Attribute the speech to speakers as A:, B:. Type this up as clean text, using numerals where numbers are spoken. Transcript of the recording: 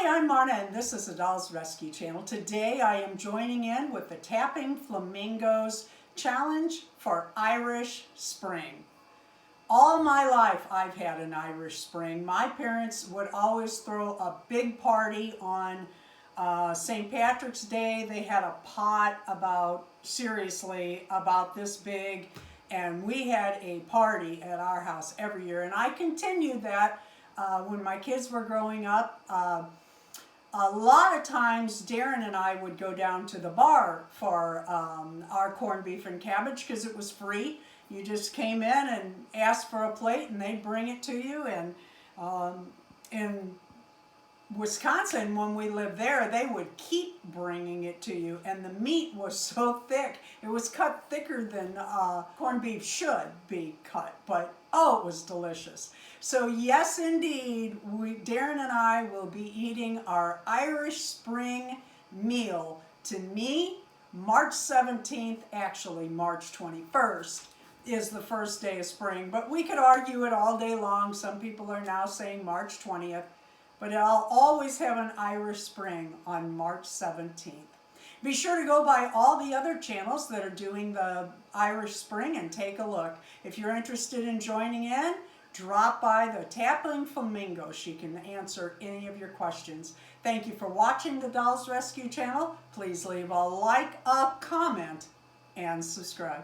A: Hi, I'm Marna and this is the Dolls Rescue Channel. Today I am joining in with the Tapping Flamingos Challenge for Irish Spring. All my life I've had an Irish Spring. My parents would always throw a big party on St. Patrick's Day. They had a pot seriously about this big, and we had a party at our house every year, and I continued that when my kids were growing up. A lot of times Darren and I would go down to the bar for our corned beef and cabbage because it was free. You just came in and asked for a plate and they'd bring it to you. And in Wisconsin, when we lived there, they would keep bringing it to you, and the meat was so thick. It was cut thicker than corned beef should be cut, but oh, it was delicious. So yes, indeed, Darren and I will be eating our Irish Spring meal. To me, March 17th, actually March 21st, is the first day of spring, but we could argue it all day long. Some people are now saying March 20th. But I'll always have an Irish Spring on March 17th. Be sure to go by all the other channels that are doing the Irish Spring and take a look. If you're interested in joining in, drop by the Tappingflamingo. She can answer any of your questions. Thank you for watching the Dolls Rescue Channel. Please leave a like, a comment, and subscribe.